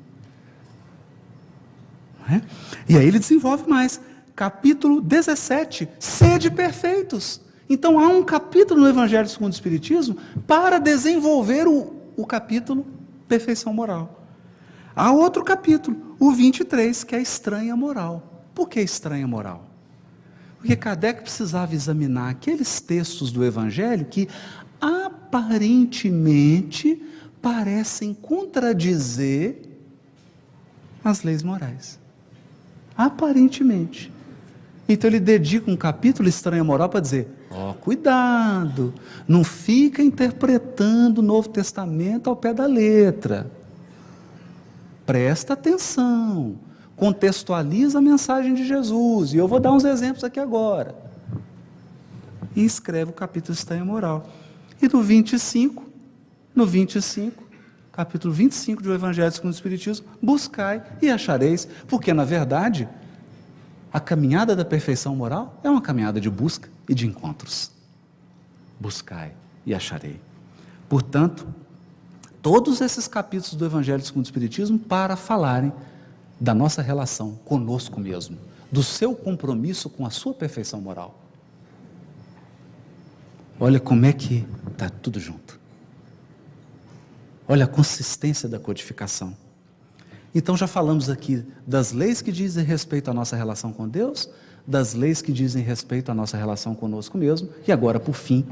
Não é? E aí ele desenvolve mais, capítulo 17, sede perfeitos. Então há um capítulo no Evangelho segundo o Espiritismo para desenvolver o capítulo perfeição moral. Há outro capítulo, o 23, que é estranha moral. Por que estranha moral? Porque Kardec precisava examinar aqueles textos do Evangelho que aparentemente parecem contradizer as leis morais. Aparentemente. Então ele dedica um capítulo estranha moral para dizer, cuidado, não fica interpretando o Novo Testamento ao pé da letra. Presta atenção, contextualiza a mensagem de Jesus, e eu vou dar uns exemplos aqui agora. E escreve o capítulo estranha moral. E no 25, capítulo 25 do Evangelho segundo o Espiritismo, buscai e achareis, porque na verdade, a caminhada da perfeição moral é uma caminhada de busca e de encontros. Buscai e acharei. Portanto, todos esses capítulos do Evangelho segundo o Espiritismo para falarem da nossa relação conosco mesmo, do seu compromisso com a sua perfeição moral. Olha como é que está tudo junto. Olha a consistência da codificação. Então já falamos aqui das leis que dizem respeito à nossa relação com Deus, das leis que dizem respeito à nossa relação conosco mesmo, e agora, por fim,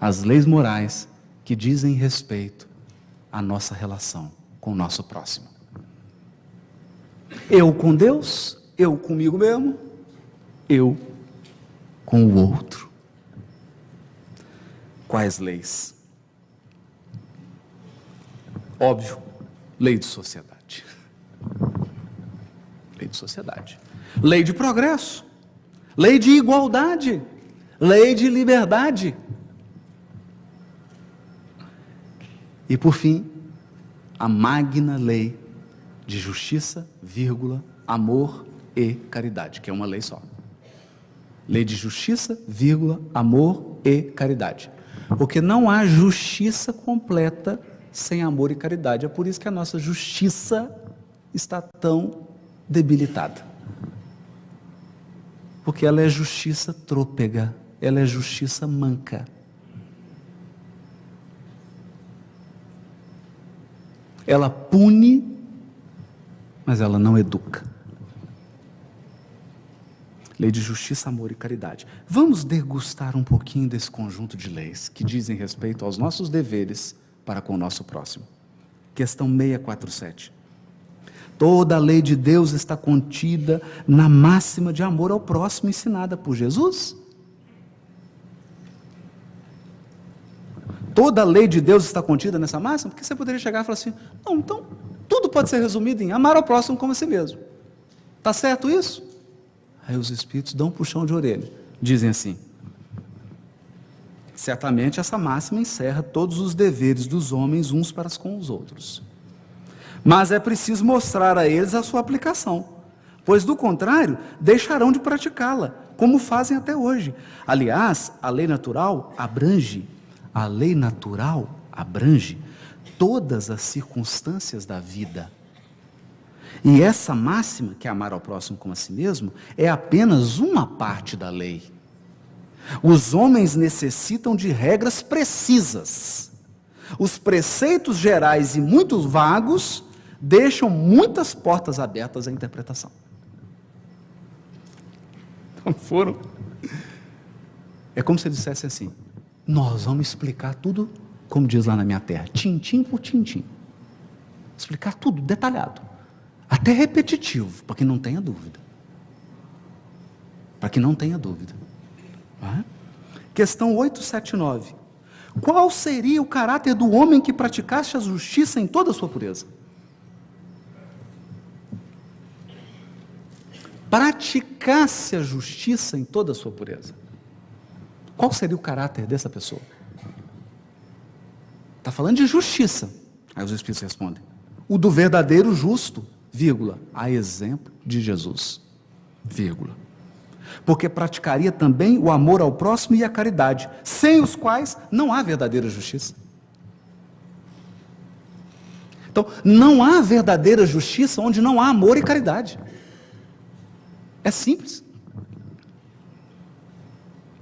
as leis morais que dizem respeito à nossa relação com o nosso próximo. Eu com Deus, eu comigo mesmo, eu com o outro. Quais leis? Óbvio, lei de sociedade. Lei de sociedade. Lei de progresso. Lei de igualdade. Lei de liberdade. E por fim, a magna lei de justiça, amor e caridade, que é uma lei só. Lei de justiça, amor e caridade. Porque não há justiça completa sem amor e caridade. É por isso que a nossa justiça está tão debilitada. Porque ela é justiça trôpega, ela é justiça manca. Ela pune, mas ela não educa. Lei de justiça, amor e caridade. Vamos degustar um pouquinho desse conjunto de leis que dizem respeito aos nossos deveres para com o nosso próximo. Questão 647. Toda a lei de Deus está contida na máxima de amor ao próximo ensinada por Jesus? Toda a lei de Deus está contida nessa máxima? Porque você poderia chegar e falar assim, não, então tudo pode ser resumido em amar ao próximo como a si mesmo. Está certo isso? Aí os espíritos dão um puxão de orelha. Dizem assim, certamente essa máxima encerra todos os deveres dos homens uns para com os outros. Mas é preciso mostrar a eles a sua aplicação, pois do contrário, deixarão de praticá-la, como fazem até hoje. Aliás, a lei natural abrange todas as circunstâncias da vida. E essa máxima, que é amar ao próximo como a si mesmo, é apenas uma parte da lei. Os homens necessitam de regras precisas. Os preceitos gerais e muito vagos deixam muitas portas abertas à interpretação. Então é como se ele dissesse assim, nós vamos explicar tudo, como diz lá na minha terra, tintim por tintim. Explicar tudo, detalhado. Até repetitivo, para que não tenha dúvida. Para que não tenha dúvida. Questão 879. Qual seria o caráter do homem que praticasse a justiça em toda a sua pureza? Praticasse a justiça em toda a sua pureza. Qual seria o caráter dessa pessoa? Está falando de justiça. Aí os Espíritos respondem: o do verdadeiro justo, vírgula, a exemplo de Jesus, vírgula. Porque praticaria também o amor ao próximo e a caridade, sem os quais não há verdadeira justiça. Então, não há verdadeira justiça onde não há amor e caridade. É simples.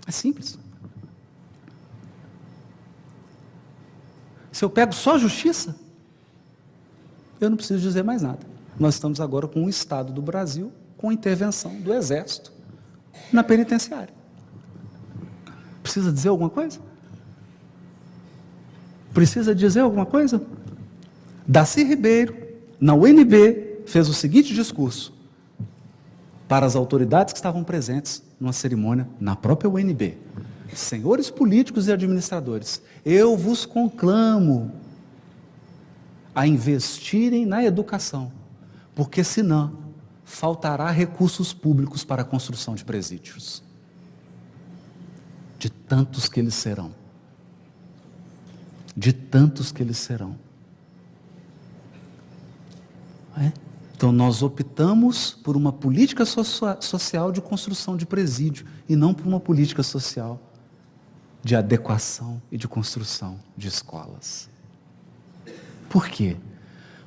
É simples. Se eu pego só justiça, eu não preciso dizer mais nada. Nós estamos agora com o Estado do Brasil, com a intervenção do Exército na penitenciária. Precisa dizer alguma coisa? Precisa dizer alguma coisa? Darcy Ribeiro, na UNB, fez o seguinte discurso para as autoridades que estavam presentes numa cerimônia na própria UNB: senhores políticos e administradores, eu vos conclamo a investirem na educação, porque senão faltará recursos públicos para a construção de presídios, de tantos que eles serão, de tantos que eles serão. Então nós optamos por uma política social de construção de presídio e não por uma política social de adequação e de construção de escolas. Por quê?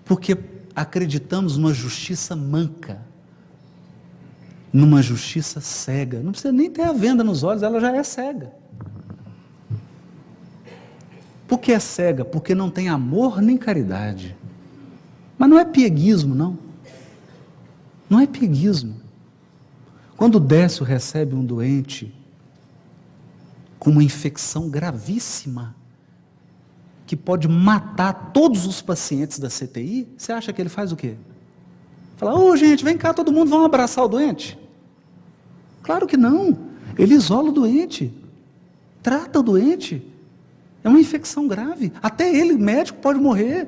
Porque acreditamos numa justiça manca, numa justiça cega. Não precisa nem ter a venda nos olhos, ela já é cega. Por que é cega? Porque não tem amor nem caridade. Mas não é pieguismo, não. Não é pieguismo. Quando o Décio recebe um doente com uma infecção gravíssima, que pode matar todos os pacientes da CTI, você acha que ele faz o quê? Fala: ô gente, vem cá, todo mundo, vamos abraçar o doente? Claro que não. Ele isola o doente, trata o doente. É uma infecção grave. Até ele, médico, pode morrer.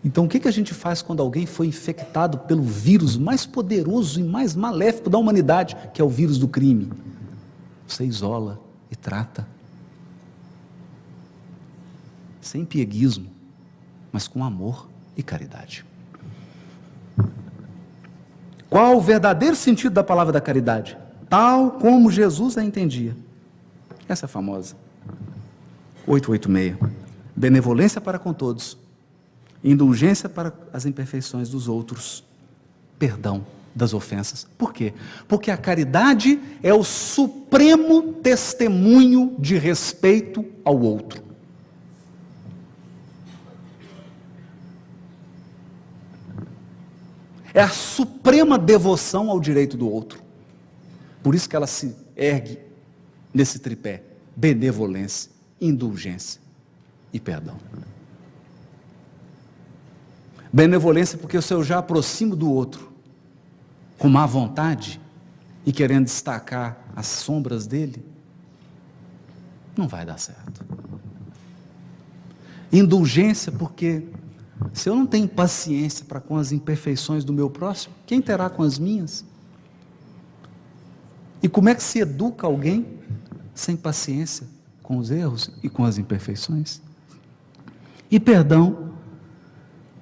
Então, o que a gente faz quando alguém foi infectado pelo vírus mais poderoso e mais maléfico da humanidade, que é o vírus do crime? Você isola e trata. Sem pieguismo, mas com amor e caridade. Qual o verdadeiro sentido da palavra da caridade? Tal como Jesus a entendia. Essa é famosa. 886. Benevolência para com todos, indulgência para as imperfeições dos outros, perdão das ofensas. Por quê? Porque a caridade é o supremo testemunho de respeito ao outro. É a suprema devoção ao direito do outro. Por isso que ela se ergue nesse tripé: benevolência, indulgência e perdão. Benevolência porque se eu já aproximo do outro com má vontade e querendo destacar as sombras dele, não vai dar certo. Indulgência porque se eu não tenho paciência para com as imperfeições do meu próximo, quem terá com as minhas? E como é que se educa alguém sem paciência com os erros e com as imperfeições? E perdão,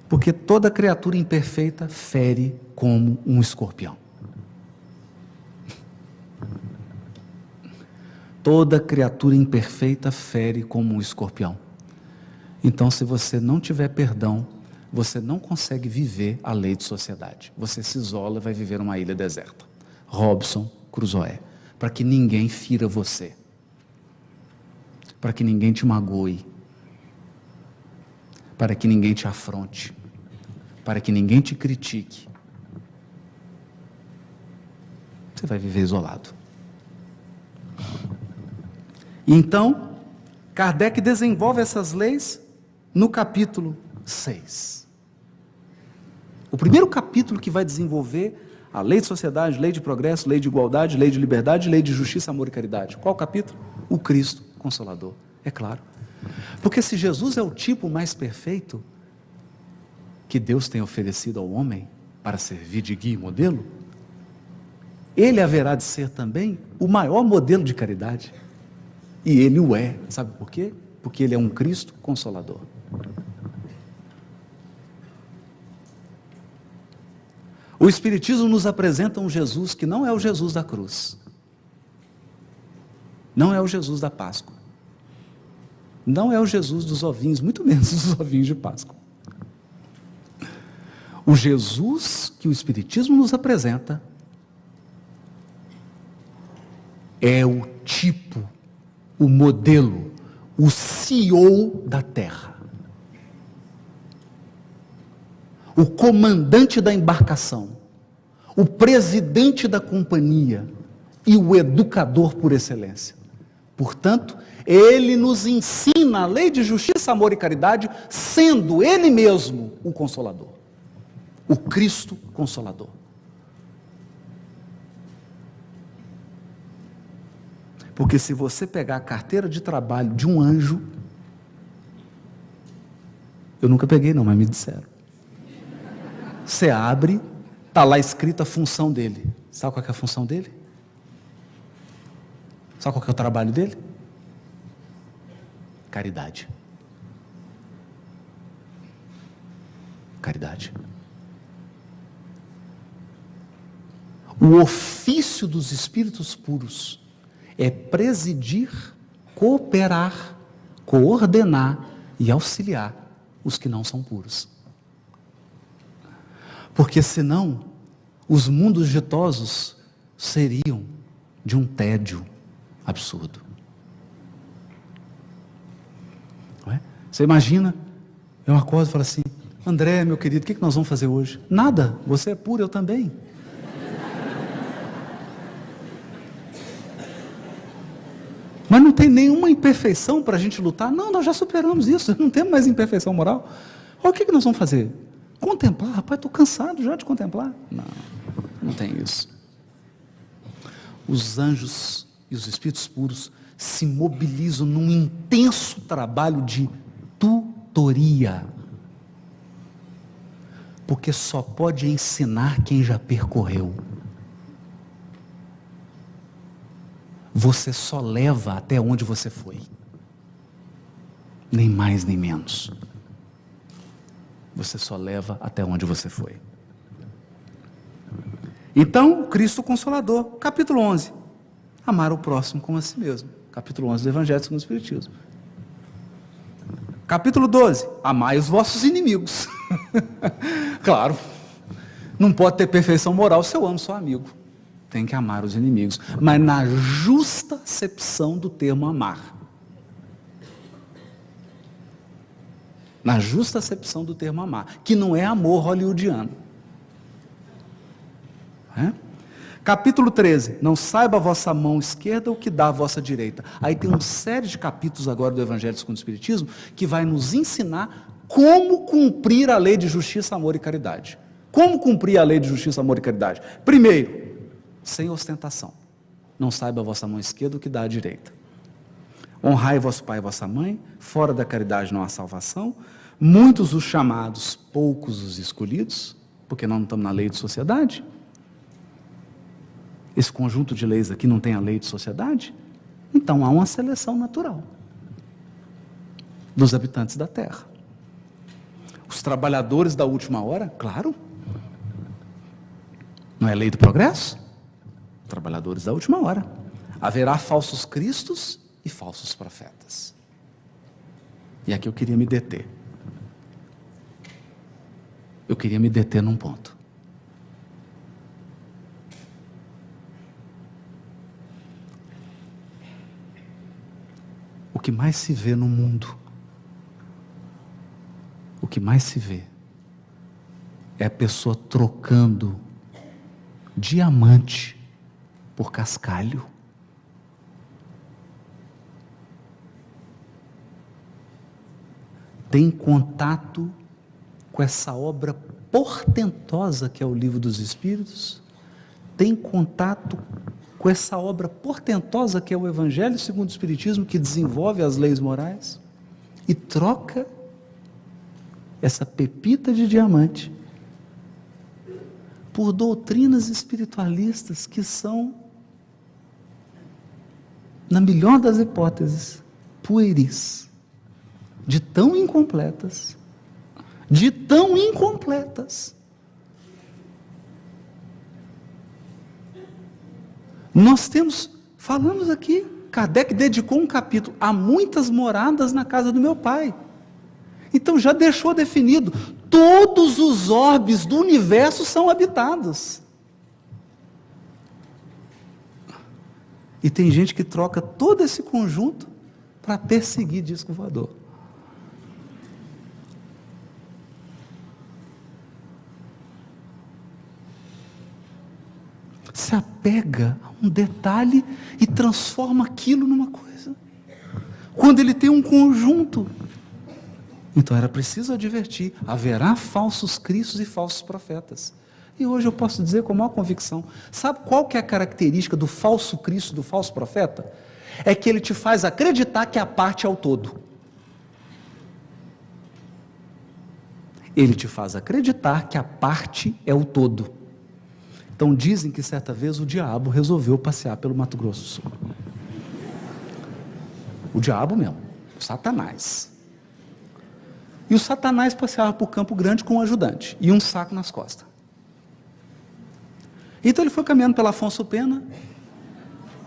porque toda criatura imperfeita fere como um escorpião. Toda criatura imperfeita fere como um escorpião. Então, se você não tiver perdão, você não consegue viver a lei de sociedade. Você se isola e vai viver numa ilha deserta. Robinson Crusoe. Para que ninguém fira você. Para que ninguém te magoe. Para que ninguém te afronte. Para que ninguém te critique. Você vai viver isolado. Então, Kardec desenvolve essas leis no capítulo 6. O primeiro capítulo que vai desenvolver a lei de sociedade, lei de progresso, lei de igualdade, lei de liberdade, lei de justiça, amor e caridade. Qual capítulo? O Cristo Consolador, é claro. Porque se Jesus é o tipo mais perfeito que Deus tem oferecido ao homem para servir de guia e modelo, ele haverá de ser também o maior modelo de caridade. E ele o é. Sabe por quê? Porque ele é um Cristo Consolador. O Espiritismo nos apresenta um Jesus que não é o Jesus da cruz. Não é o Jesus da Páscoa. Não é o Jesus dos ovinhos, muito menos dos ovinhos de Páscoa. O Jesus que o Espiritismo nos apresenta é o tipo, o modelo, o CEO da Terra. O comandante da embarcação, o presidente da companhia e o educador por excelência. Portanto, ele nos ensina a lei de justiça, amor e caridade, sendo ele mesmo o Consolador, o Cristo Consolador. Porque se você pegar a carteira de trabalho de um anjo, eu nunca peguei não, mas me disseram. Você abre, está lá escrita a função dele. Sabe qual que é a função dele? Sabe qual que é o trabalho dele? Caridade. Caridade. O ofício dos espíritos puros é presidir, cooperar, coordenar e auxiliar os que não são puros. Porque senão, os mundos ditosos seriam de um tédio absurdo. Não é? Você imagina, eu acordo e falo assim, André, meu querido, o que nós vamos fazer hoje? Nada, você é puro, eu também. Mas não tem nenhuma imperfeição para a gente lutar? Não, nós já superamos isso, não temos mais imperfeição moral. Olha, o que nós vamos fazer? Contemplar? Rapaz, estou cansado já de contemplar. Não, não tem isso. Os anjos e os espíritos puros se mobilizam num intenso trabalho de tutoria. Porque só pode ensinar quem já percorreu. Você só leva até onde você foi. Nem mais nem menos. Você só leva até onde você foi. Então, Cristo Consolador, capítulo 11. Amar o próximo como a si mesmo. Capítulo 11 do Evangelho segundo o Espiritismo. Capítulo 12. Amai os vossos inimigos. Claro, não pode ter perfeição moral se eu amo só amigo. Tem que amar os inimigos, mas na justa acepção do termo amar. Na justa acepção do termo amar, que não é amor hollywoodiano. Capítulo 13, não saiba a vossa mão esquerda o que dá a vossa direita. Aí tem uma série de capítulos agora do Evangelho segundo o Espiritismo, que vai nos ensinar como cumprir a lei de justiça, amor e caridade. Como cumprir a lei de justiça, amor e caridade? Primeiro, sem ostentação. Não saiba a vossa mão esquerda o que dá a direita. Honrai vosso pai e vossa mãe, fora da caridade não há salvação. Muitos os chamados, poucos os escolhidos, porque nós não estamos na lei de sociedade. Esse conjunto de leis aqui não tem a lei de sociedade? Então há uma seleção natural dos habitantes da terra. Os trabalhadores da última hora, claro. Não é lei do progresso? Trabalhadores da última hora. Haverá falsos cristos e falsos profetas. E aqui eu queria me deter. Eu queria me deter num ponto. O que mais se vê no mundo, o que mais se vê, é a pessoa trocando diamante por cascalho. Tem contato com essa obra portentosa que é o Livro dos Espíritos? Tem contato com essa obra portentosa que é o Evangelho segundo o Espiritismo, que desenvolve as leis morais, e troca essa pepita de diamante por doutrinas espiritualistas que são, na melhor das hipóteses, pueris, de tão incompletas. Nós falamos aqui, Kardec dedicou um capítulo a muitas moradas na casa do meu pai. Então já deixou definido, todos os orbes do universo são habitados. E tem gente que troca todo esse conjunto para perseguir disco voador. Se apega a um detalhe e transforma aquilo numa coisa. Quando ele tem um conjunto. Então era preciso advertir, haverá falsos cristos e falsos profetas. E hoje eu posso dizer com a maior convicção, sabe qual que é a característica do falso Cristo, do falso profeta? É que ele te faz acreditar que a parte é o todo. Ele te faz acreditar que a parte é o todo. Então dizem que certa vez o diabo resolveu passear pelo Mato Grosso do Sul. O diabo mesmo, o Satanás. E o Satanás passeava por Campo Grande com um ajudante e um saco nas costas. Então ele foi caminhando pela Afonso Pena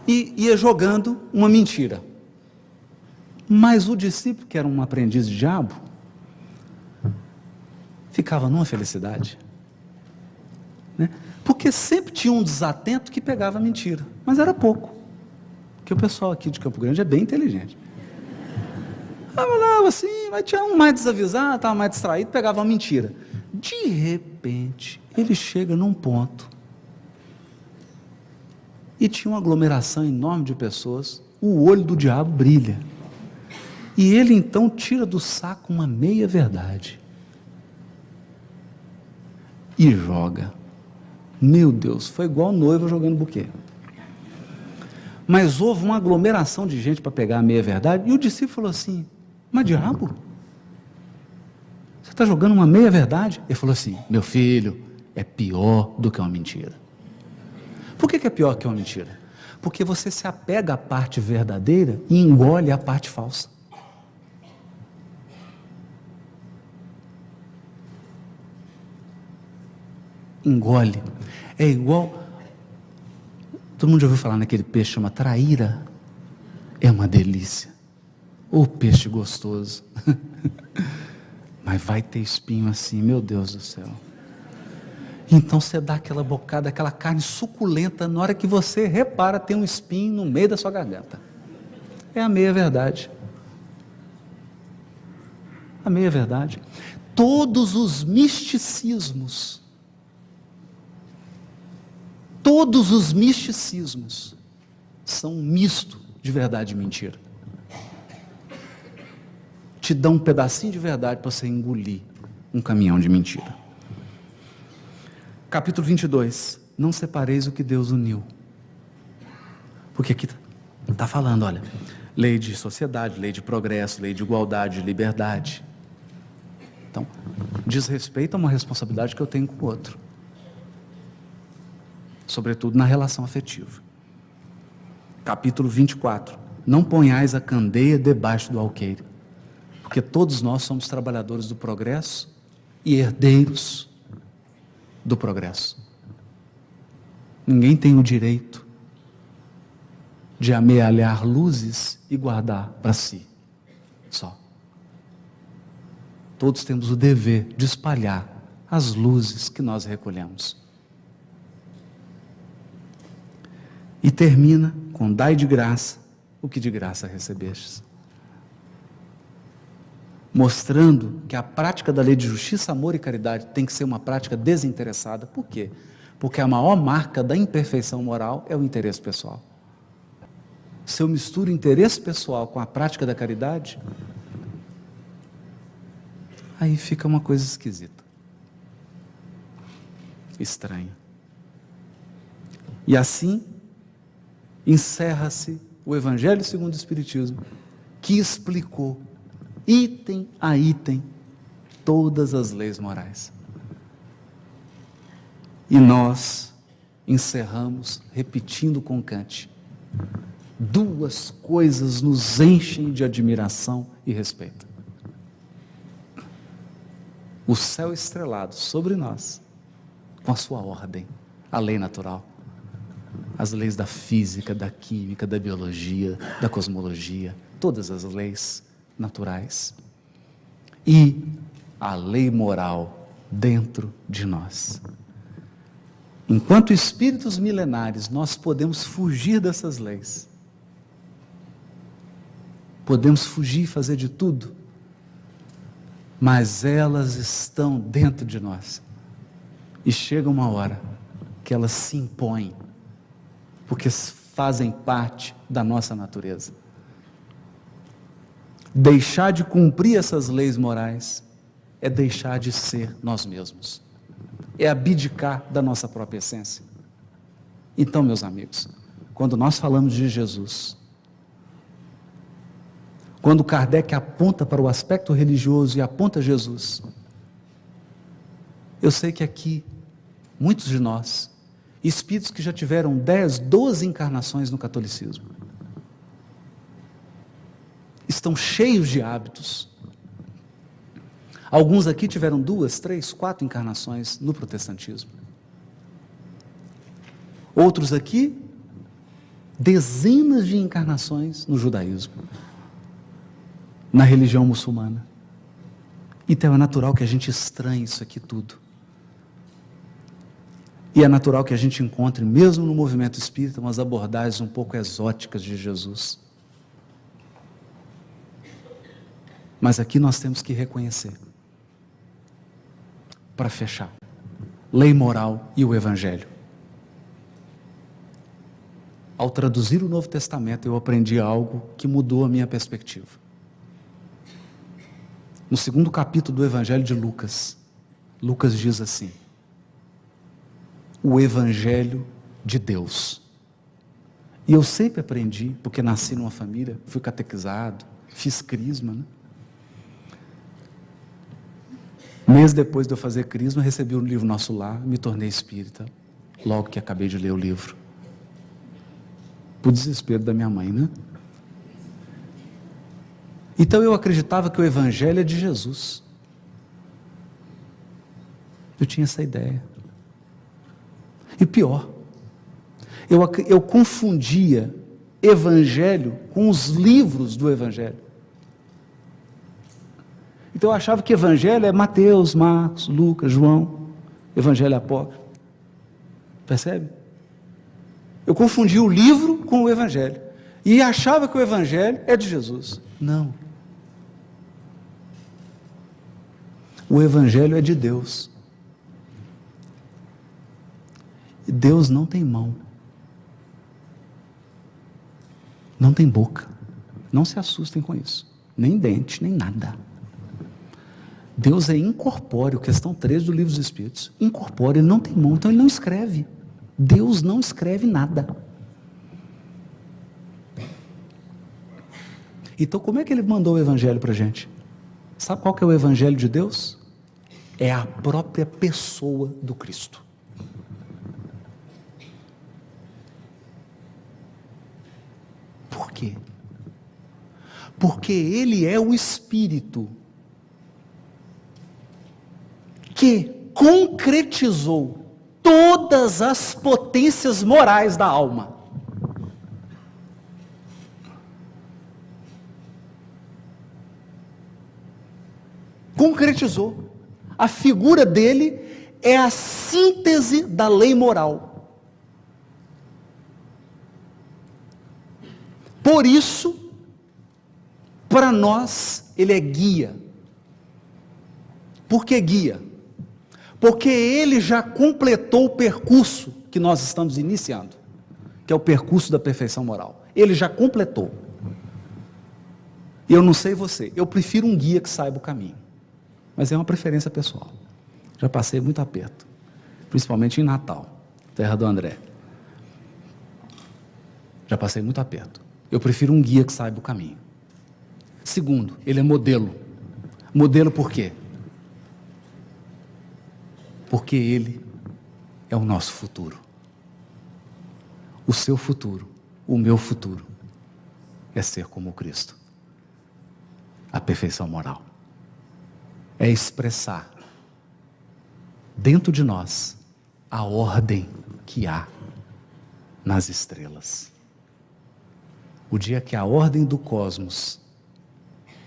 e ia jogando uma mentira. Mas o discípulo, que era um aprendiz de diabo, ficava numa felicidade. Né? Porque sempre tinha um desatento que pegava a mentira, mas era pouco. Porque o pessoal aqui de Campo Grande é bem inteligente. Falava assim, mas tinha um mais desavisado, estava mais distraído, pegava uma mentira. De repente, ele chega num ponto e tinha uma aglomeração enorme de pessoas, o olho do diabo brilha. E ele então tira do saco uma meia verdade e joga. Meu Deus, foi igual noiva jogando buquê. Mas houve uma aglomeração de gente para pegar a meia verdade, e o discípulo falou assim, mas diabo, você está jogando uma meia verdade? Ele falou assim, meu filho, é pior do que uma mentira. Por que é pior que uma mentira? Porque você se apega à parte verdadeira e engole a parte falsa. Engole. É igual, todo mundo já ouviu falar naquele peixe que chama traíra? É uma delícia. Ô peixe gostoso. Mas vai ter espinho assim, meu Deus do céu. Então você dá aquela bocada, aquela carne suculenta, na hora que você repara, tem um espinho no meio da sua garganta. É a meia verdade. A meia verdade. Todos os misticismos são um misto de verdade e mentira. Te dão um pedacinho de verdade para você engolir um caminhão de mentira. Capítulo 22. Não separeis o que Deus uniu. Porque aqui está falando, olha, lei de sociedade, lei de progresso, lei de igualdade, de liberdade. Então, diz respeito a uma responsabilidade que eu tenho com o outro. Sobretudo na relação afetiva. Capítulo 24. Não ponhais a candeia debaixo do alqueire. Porque todos nós somos trabalhadores do progresso e herdeiros do progresso. Ninguém tem o direito de amealhar luzes e guardar para si, só. Todos temos o dever de espalhar as luzes que nós recolhemos. E termina com dai de graça o que de graça recebestes. Mostrando que a prática da lei de justiça, amor e caridade tem que ser uma prática desinteressada. Por quê? Porque a maior marca da imperfeição moral é o interesse pessoal. Se eu misturo o interesse pessoal com a prática da caridade, aí fica uma coisa esquisita, estranha. E assim, encerra-se o Evangelho segundo o Espiritismo, que explicou, item a item, todas as leis morais. E nós encerramos repetindo com Kant: duas coisas nos enchem de admiração e respeito: o céu estrelado sobre nós, com a sua ordem, a lei natural, as leis da física, da química, da biologia, da cosmologia, todas as leis naturais, e a lei moral dentro de nós. Enquanto espíritos milenares, nós podemos fugir dessas leis, podemos fugir e fazer de tudo, mas elas estão dentro de nós, e chega uma hora que elas se impõem, porque fazem parte da nossa natureza. Deixar de cumprir essas leis morais é deixar de ser nós mesmos, é abdicar da nossa própria essência. Então, meus amigos, quando nós falamos de Jesus, quando Kardec aponta para o aspecto religioso e aponta Jesus, eu sei que aqui, muitos de nós, espíritos que já tiveram 10, 12 encarnações no catolicismo, estão cheios de hábitos. Alguns aqui tiveram 2, 3, 4 encarnações no protestantismo. Outros aqui, dezenas de encarnações no judaísmo, na religião muçulmana. Então é natural que a gente estranhe isso aqui tudo. E é natural que a gente encontre, mesmo no movimento espírita, umas abordagens um pouco exóticas de Jesus. Mas aqui nós temos que reconhecer, para fechar, lei moral e o Evangelho. Ao traduzir o Novo Testamento, eu aprendi algo que mudou a minha perspectiva. No 2º capítulo do Evangelho de Lucas, Lucas diz assim: o Evangelho de Deus. E eu sempre aprendi, porque nasci numa família, fui catequizado, fiz crisma, né? Mês depois de eu fazer crisma, recebi o livro Nosso Lar, me tornei espírita, logo que acabei de ler o livro. Por desespero da minha mãe, né? Então eu acreditava que o Evangelho é de Jesus. Eu tinha essa ideia. E pior, eu confundia Evangelho com os livros do Evangelho. Então eu achava que Evangelho é Mateus, Marcos, Lucas, João, Evangelho apócrifo. Percebe? Eu confundia o livro com o Evangelho. E achava que o Evangelho é de Jesus. Não. O Evangelho é de Deus. E Deus não tem mão. Não tem boca. Não se assustem com isso. Nem dente, nem nada. Deus é incorpóreo, questão 13 do Livro dos Espíritos. Incorpóreo, ele não tem mão, então ele não escreve. Deus não escreve nada. Então como é que ele mandou o Evangelho para a gente? Sabe qual que é o Evangelho de Deus? É a própria pessoa do Cristo. Por quê? Porque ele é o Espírito que concretizou todas as potências morais da alma. Concretizou. A figura dele é a síntese da lei moral. Por isso, para nós, ele é guia. Por que guia? Porque ele já completou o percurso que nós estamos iniciando, que é o percurso da perfeição moral. Ele já completou. E eu não sei você, eu prefiro um guia que saiba o caminho. Mas é uma preferência pessoal. Já passei muito aperto, principalmente em Natal, terra do André. Já passei muito aperto. Eu prefiro um guia que saiba o caminho. Segundo, ele é modelo. Modelo por quê? Porque ele é o nosso futuro. O seu futuro, o meu futuro, é ser como Cristo. A perfeição moral. É expressar dentro de nós a ordem que há nas estrelas. O dia que a ordem do cosmos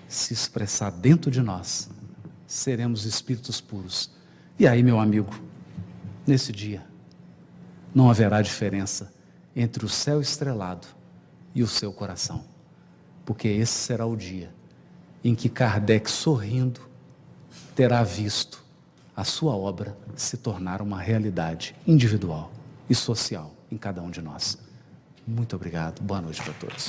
se expressar dentro de nós, seremos espíritos puros. E aí, meu amigo, nesse dia, não haverá diferença entre o céu estrelado e o seu coração, porque esse será o dia em que Kardec, sorrindo, terá visto a sua obra se tornar uma realidade individual e social em cada um de nós. Muito obrigado. Boa noite para todos.